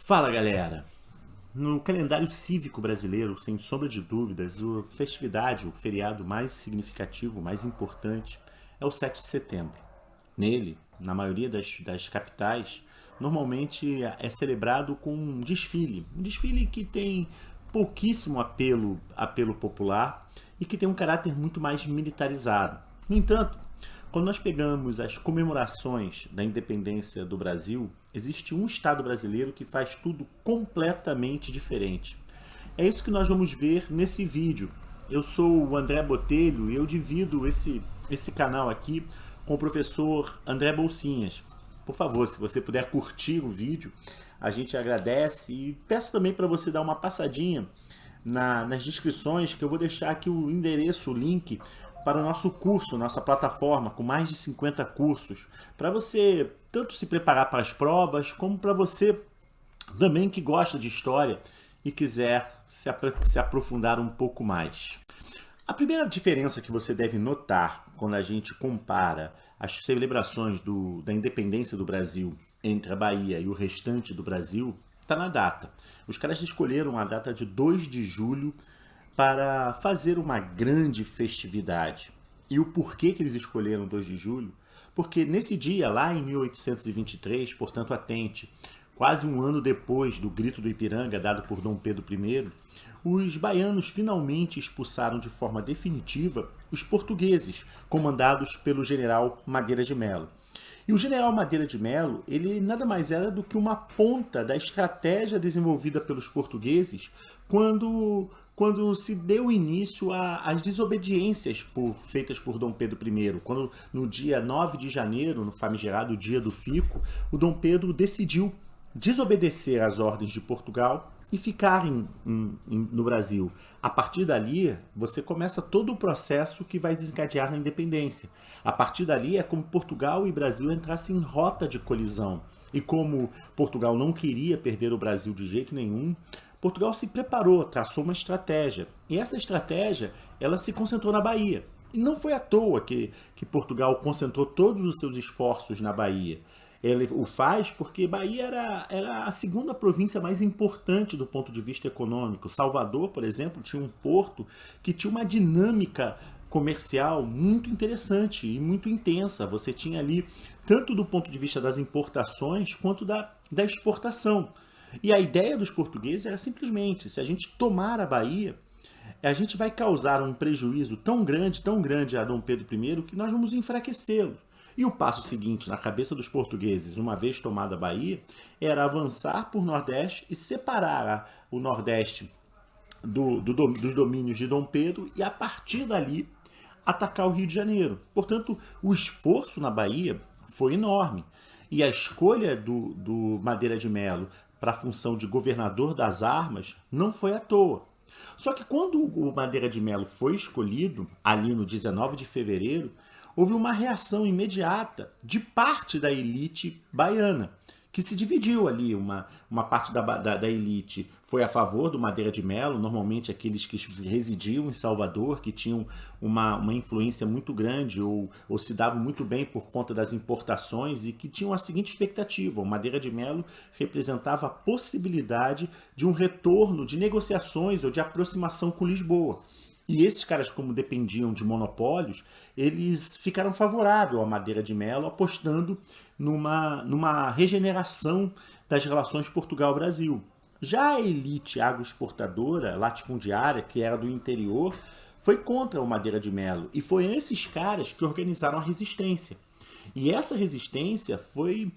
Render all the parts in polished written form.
Fala, galera! No calendário cívico brasileiro, sem sombra de dúvidas, a festividade, o feriado mais significativo, mais importante, é o 7 de setembro. Nele, na maioria das capitais, normalmente é celebrado com um desfile que tem pouquíssimo apelo popular e que tem um caráter muito mais militarizado. No entanto, quando nós pegamos as comemorações da independência do Brasil, existe um Estado brasileiro que faz tudo completamente diferente. É isso que nós vamos ver nesse vídeo. Eu sou o André Botelho e eu divido esse canal aqui com o professor André Bolsinhas. Por favor, se você puder curtir o vídeo, a gente agradece e peço também para você dar uma passadinha nas descrições, que eu vou deixar aqui o endereço, o link para o nosso curso, nossa plataforma com mais de 50 cursos, para você tanto se preparar para as provas, como para você também que gosta de história e quiser se aprofundar um pouco mais. A primeira diferença que você deve notar quando a gente compara as celebrações da independência do Brasil entre a Bahia e o restante do Brasil está na data. Os caras escolheram a data de 2 de julho para fazer uma grande festividade. E o porquê que eles escolheram 2 de julho? Porque nesse dia, lá em 1823, portanto atente, quase um ano depois do Grito do Ipiranga dado por Dom Pedro I, os baianos finalmente expulsaram de forma definitiva os portugueses, comandados pelo general Madeira de Melo. E o general Madeira de Melo, ele nada mais era do que uma ponta da estratégia desenvolvida pelos portugueses quando se deu início às desobediências feitas por Dom Pedro I. Quando no dia 9 de janeiro, no famigerado Dia do Fico, o Dom Pedro decidiu desobedecer às ordens de Portugal e ficar no Brasil. A partir dali, você começa todo o processo que vai desencadear na independência. A partir dali é como Portugal e Brasil entrassem em rota de colisão. E como Portugal não queria perder o Brasil de jeito nenhum, Portugal se preparou, traçou uma estratégia. E essa estratégia, ela se concentrou na Bahia. E não foi à toa que Portugal concentrou todos os seus esforços na Bahia. Ele o faz porque Bahia era a segunda província mais importante do ponto de vista econômico. Salvador, por exemplo, tinha um porto que tinha uma dinâmica comercial muito interessante e muito intensa. Você tinha ali, tanto do ponto de vista das importações, quanto da exportação. E a ideia dos portugueses era simplesmente, se a gente tomar a Bahia, a gente vai causar um prejuízo tão grande a Dom Pedro I, que nós vamos enfraquecê-lo. E o passo seguinte, na cabeça dos portugueses, uma vez tomada a Bahia, era avançar por Nordeste e separar o Nordeste dos domínios de Dom Pedro e, a partir dali, atacar o Rio de Janeiro. Portanto, o esforço na Bahia foi enorme. E a escolha do Madeira de Melo para a função de governador das armas não foi à toa. Só que quando o Madeira de Melo foi escolhido, ali no 19 de fevereiro, houve uma reação imediata de parte da elite baiana, que se dividiu ali. Uma parte da elite foi a favor do Madeira de Melo, normalmente aqueles que residiam em Salvador, que tinham uma influência muito grande ou se davam muito bem por conta das importações e que tinham a seguinte expectativa: o Madeira de Melo representava a possibilidade de um retorno de negociações ou de aproximação com Lisboa. E esses caras, como dependiam de monopólios, eles ficaram favoráveis ao Madeira de Melo, apostando numa regeneração das relações Portugal-Brasil. Já a elite agroexportadora, latifundiária, que era do interior, foi contra o Madeira de Melo. E foi esses caras que organizaram a resistência. E essa resistência foi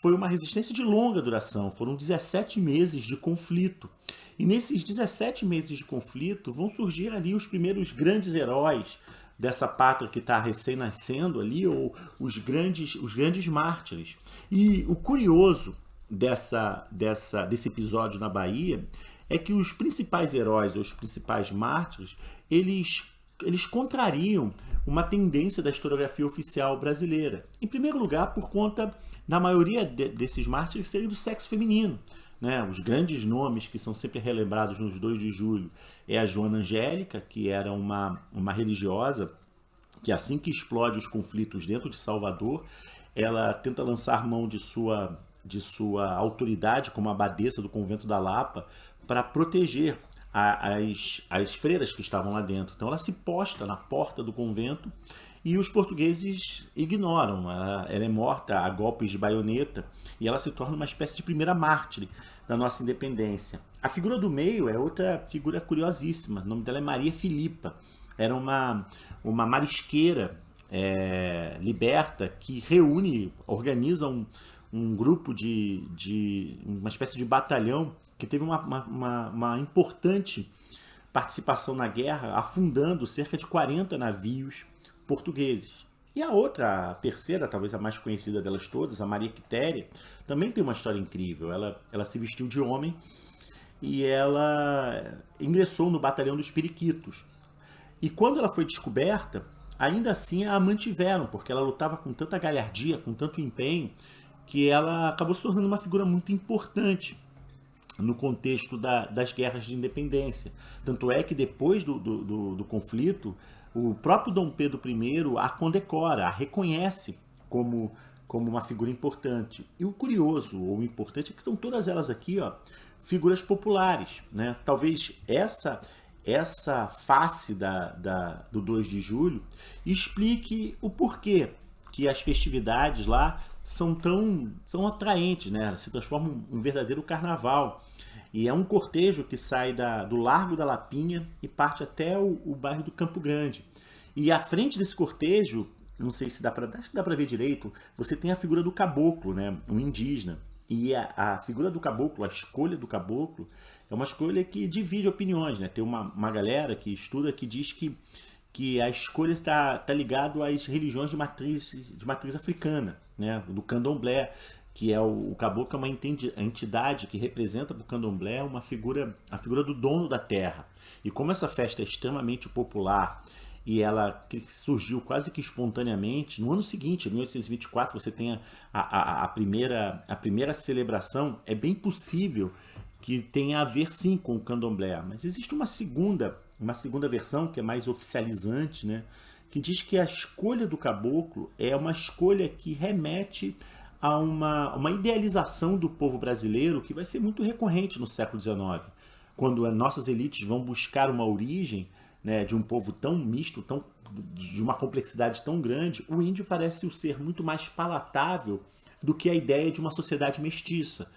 uma resistência de longa duração. Foram 17 meses de conflito. E nesses 17 meses de conflito vão surgir ali os primeiros grandes heróis dessa pátria que está recém-nascendo ali, ou os grandes mártires. E o curioso desse episódio na Bahia é que os principais heróis, ou os principais mártires, eles contrariam uma tendência da historiografia oficial brasileira. Em primeiro lugar, por conta da maioria desses mártires serem do sexo feminino. Né? Os grandes nomes que são sempre relembrados nos 2 de julho é a Joana Angélica, que era uma religiosa que, assim que explode os conflitos dentro de Salvador, ela tenta lançar mão de sua de sua autoridade como abadesa do convento da Lapa para proteger as freiras que estavam lá dentro. Então ela se posta na porta do convento e os portugueses ignoram. Ela é morta a golpes de baioneta e ela se torna uma espécie de primeira mártir da nossa independência. A figura do meio é outra figura curiosíssima. O nome dela é Maria Filipa. Era uma marisqueira liberta que organiza um grupo de uma espécie de batalhão que teve uma importante participação na guerra, afundando cerca de 40 navios portugueses. E a terceira, talvez a mais conhecida delas todas, a Maria Quitéria, também tem uma história incrível. Ela se vestiu de homem e ela ingressou no batalhão dos Periquitos. E quando ela foi descoberta, ainda assim a mantiveram, porque ela lutava com tanta galhardia, com tanto empenho, que ela acabou se tornando uma figura muito importante no contexto das guerras de independência. Tanto é que depois do conflito, o próprio Dom Pedro I a condecora, a reconhece como uma figura importante. E o curioso, ou importante, é que estão todas elas aqui, figuras populares, né? Talvez essa face do 2 de julho explique o porquê que as festividades lá são atraentes, né? Se transformam em um verdadeiro carnaval. E é um cortejo que sai do Largo da Lapinha e parte até o bairro do Campo Grande. E à frente desse cortejo, não sei se acho que dá para ver direito, você tem a figura do caboclo, né? Um indígena. E a figura do caboclo, a escolha do caboclo, é uma escolha que divide opiniões, né? Tem uma galera que estuda que diz que a escolha está ligada às religiões de matriz africana, né? Do candomblé, que é o caboclo, é uma entidade que representa para o candomblé a figura do dono da terra. E como essa festa é extremamente popular e ela surgiu quase que espontaneamente, no ano seguinte, em 1824, você tem a primeira celebração. É bem possível que tenha a ver sim com o candomblé, mas existe uma segunda versão que é mais oficializante, né? Que diz que a escolha do caboclo é uma escolha que remete a uma idealização do povo brasileiro que vai ser muito recorrente no século XIX, quando as nossas elites vão buscar uma origem, né, de um povo tão misto, de uma complexidade tão grande. O índio parece ser muito mais palatável do que a ideia de uma sociedade mestiça.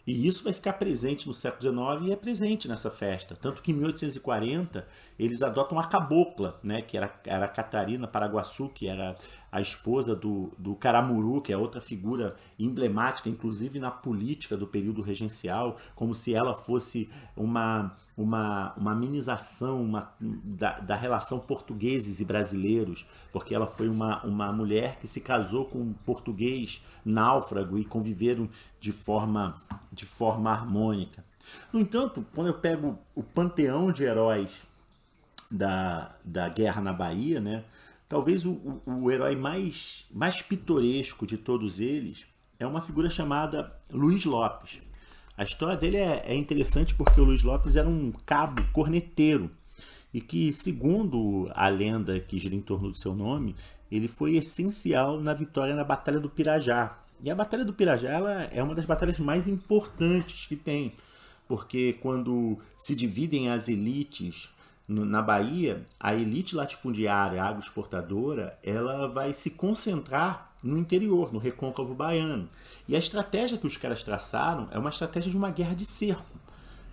E isso vai ficar presente no século XIX e é presente nessa festa. Tanto que em 1840 eles adotam a cabocla, né, que era a Catarina Paraguaçu, que era a esposa do Caramuru, que é outra figura emblemática, inclusive na política do período regencial, como se ela fosse uma amenização da relação portugueses e brasileiros, porque ela foi uma mulher que se casou com um português náufrago e conviveram de forma harmônica. No entanto, quando eu pego o panteão de heróis da guerra na Bahia, né, talvez o herói mais pitoresco de todos eles é uma figura chamada Luiz Lopes. A história dele é interessante porque o Luiz Lopes era um cabo corneteiro e que, segundo a lenda que gira em torno do seu nome, ele foi essencial na vitória na Batalha do Pirajá. E a Batalha do Pirajá é uma das batalhas mais importantes que tem, porque quando se dividem as elites na Bahia, a elite latifundiária agroexportadora, ela vai se concentrar no interior, no recôncavo baiano. E a estratégia que os caras traçaram é uma estratégia de uma guerra de cerco.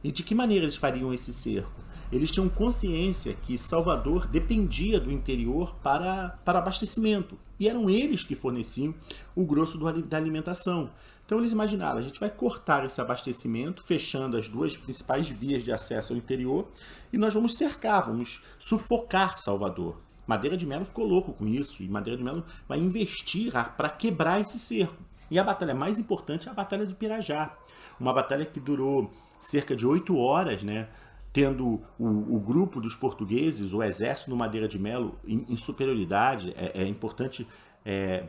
E de que maneira eles fariam esse cerco? Eles tinham consciência que Salvador dependia do interior para abastecimento. E eram eles que forneciam o grosso da alimentação. Então eles imaginaram, a gente vai cortar esse abastecimento, fechando as duas principais vias de acesso ao interior, e nós vamos cercar, vamos sufocar Salvador. Madeira de Melo ficou louco com isso, e Madeira de Melo vai investir para quebrar esse cerco. E a batalha mais importante é a Batalha do Pirajá, uma batalha que durou cerca de 8 horas, né? Tendo o grupo dos portugueses, o exército do Madeira de Melo em superioridade. É importante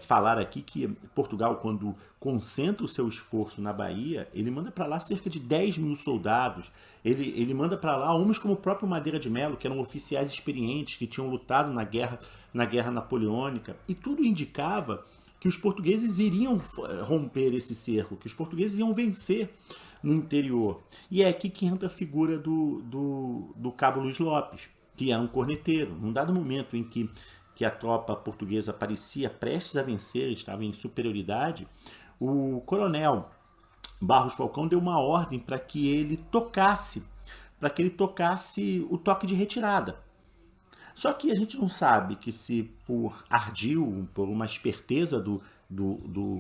falar aqui que Portugal, quando concentra o seu esforço na Bahia, ele manda para lá cerca de 10 mil soldados. Ele manda para lá homens como o próprio Madeira de Melo, que eram oficiais experientes, que tinham lutado na guerra napoleônica. E tudo indicava que os portugueses iriam romper esse cerco, que os portugueses iam vencer no interior. E é aqui que entra a figura do Cabo Luiz Lopes, que era um corneteiro. Num dado momento em que a tropa portuguesa parecia prestes a vencer, estava em superioridade, o coronel Barros Falcão deu uma ordem para que ele tocasse o toque de retirada. Só que a gente não sabe que se por ardil, por uma esperteza do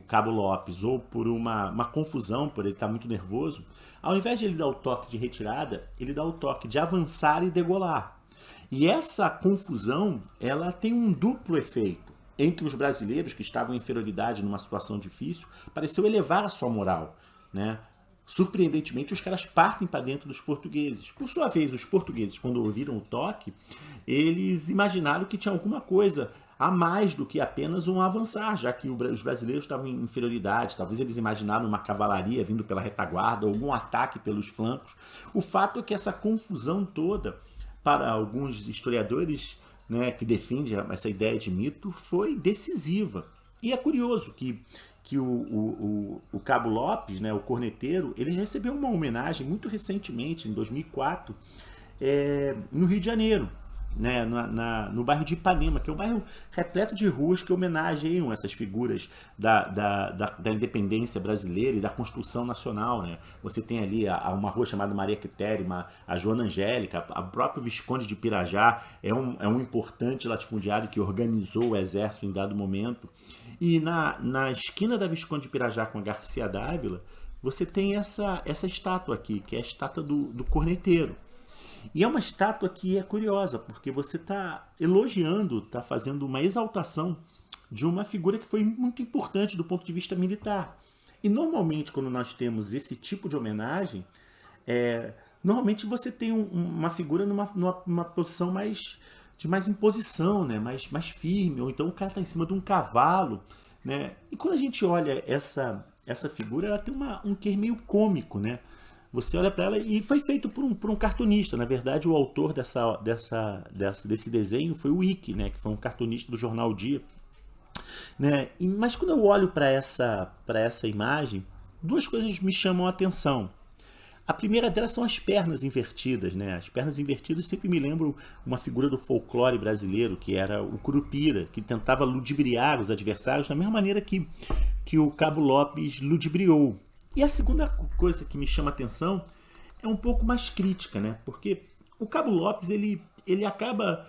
Cabo Lopes ou por uma confusão, por ele estar muito nervoso, ao invés de ele dar o toque de retirada, ele dá o toque de avançar e degolar. E essa confusão, ela tem um duplo efeito. Entre os brasileiros que estavam em inferioridade numa situação difícil, pareceu elevar a sua moral, né? Surpreendentemente, os caras partem para dentro dos portugueses. Por sua vez, os portugueses, quando ouviram o toque, eles imaginaram que tinha alguma coisa a mais do que apenas um avançar, já que os brasileiros estavam em inferioridade. Talvez eles imaginaram uma cavalaria vindo pela retaguarda, algum ataque pelos flancos. O fato é que essa confusão toda, para alguns historiadores, né, que defendem essa ideia de mito, foi decisiva. E é curioso que o Cabo Lopes, né, o corneteiro, ele recebeu uma homenagem muito recentemente, em 2004, no Rio de Janeiro, né, no bairro de Ipanema, que é um bairro repleto de ruas que homenageiam essas figuras da independência brasileira e da construção nacional, né? Você tem ali uma rua chamada Maria Quitéria, a Joana Angélica, o próprio Visconde de Pirajá é um importante latifundiário que organizou o exército em dado momento. E na esquina da Visconde de Pirajá com a Garcia Dávila, você tem essa estátua aqui, que é a estátua do corneteiro. E é uma estátua que é curiosa, porque você está elogiando, está fazendo uma exaltação de uma figura que foi muito importante do ponto de vista militar. E normalmente, quando nós temos esse tipo de homenagem, normalmente você tem uma figura numa posição de mais imposição, né? mais firme, ou então o cara está em cima de um cavalo, né? E quando a gente olha essa figura, ela tem um quê meio cômico, né? Você olha para ela e foi feito por um cartunista. Na verdade, o autor desse desenho foi o Ike, né? Que foi um cartunista do jornal O Dia. Né? Mas quando eu olho para essa imagem, duas coisas me chamam a atenção. A primeira delas são as pernas invertidas, né? As pernas invertidas sempre me lembram uma figura do folclore brasileiro, que era o Curupira, que tentava ludibriar os adversários da mesma maneira que o Cabo Lopes ludibriou. E a segunda coisa que me chama a atenção é um pouco mais crítica, né? Porque o Cabo Lopes ele acaba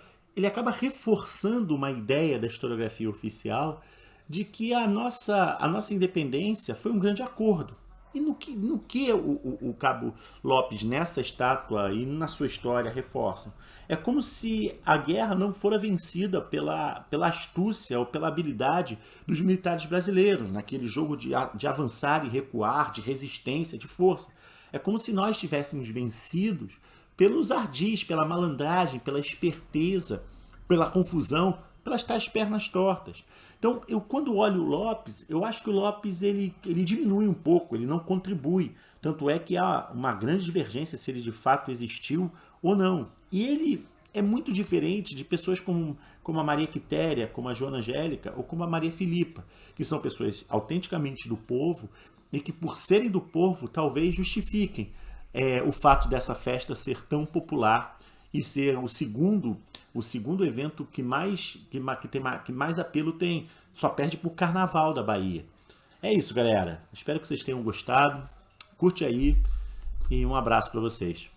reforçando uma ideia da historiografia oficial de que a nossa independência foi um grande acordo. E no que o Cabo Lopes, nessa estátua e na sua história, reforçam? É como se a guerra não fora vencida pela astúcia ou pela habilidade dos militares brasileiros, naquele jogo de avançar e recuar, de resistência, de força. É como se nós tivéssemos vencidos pelos ardis, pela malandragem, pela esperteza, pela confusão, pelas tais pernas tortas. Então, quando olho o Lopes, eu acho que o Lopes ele diminui um pouco, ele não contribui. Tanto é que há uma grande divergência se ele de fato existiu ou não. E ele é muito diferente de pessoas como a Maria Quitéria, como a Joana Angélica ou como a Maria Filipa, que são pessoas autenticamente do povo e que, por serem do povo, talvez justifiquem o fato dessa festa ser tão popular e ser o segundo evento que mais apelo tem. Só perde pro Carnaval da Bahia. É isso, galera. Espero que vocês tenham gostado. Curte aí e um abraço para vocês.